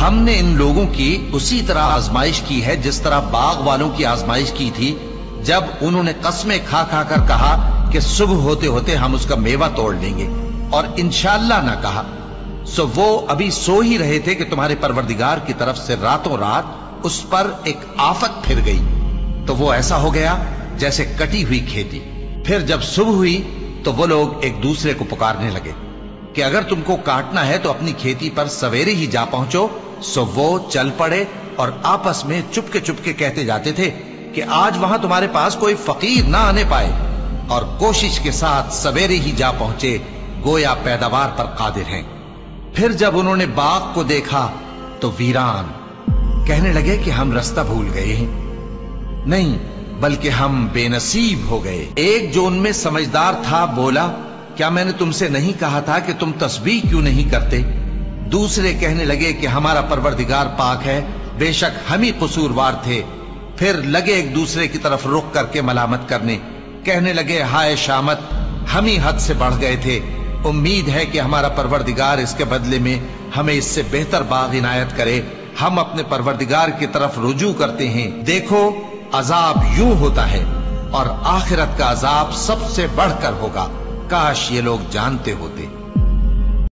हमने इन लोगों की उसी तरह आजमाइश की है जिस तरह बाग वालों की आजमाइश की थी, जब उन्होंने कस्में खा खा कर कहा कि सुबह होते होते हम उसका मेवा तोड़ लेंगे, और इंशाअल्लाह ना कहा। सो वो अभी सो ही रहे थे कि तुम्हारे परवरदिगार की तरफ से रातों रात उस पर एक आफत फिर गई, तो वो ऐसा हो गया जैसे कटी हुई खेती। फिर जब सुबह हुई तो वो लोग एक दूसरे को पुकारने लगे कि अगर तुमको काटना है तो अपनी खेती पर सवेरे ही जा पहुंचो। सो वो चल पड़े और आपस में चुपके चुपके कहते जाते थे कि आज वहां तुम्हारे पास कोई फकीर ना आने पाए, और कोशिश के साथ सवेरे ही जा पहुंचे, गोया पैदावार पर कादिर हैं। फिर जब उन्होंने बाग को देखा तो वीरान, कहने लगे कि हम रास्ता भूल गए हैं, नहीं बल्कि हम बेनसीब हो गए। एक जो उनमें समझदार था बोला, क्या मैंने तुमसे नहीं कहा था कि तुम तस्बीह क्यों नहीं करते? दूसरे कहने लगे कि हमारा परवरदिगार पाक है, बेशक हम ही कसूरवार थे। फिर लगे एक दूसरे की तरफ रुख करके मलामत करने, कहने लगे हाय शामत, हम ही हद से बढ़ गए थे। उम्मीद है कि हमारा परवरदिगार इसके बदले में हमें इससे बेहतर बाग इनायत करे। हम अपने परवरदिगार की तरफ रुजू करते हैं। देखो अजाब यूं होता है और आखिरत का अजाब सबसे बढ़कर होगा। काश ये लोग जानते होते।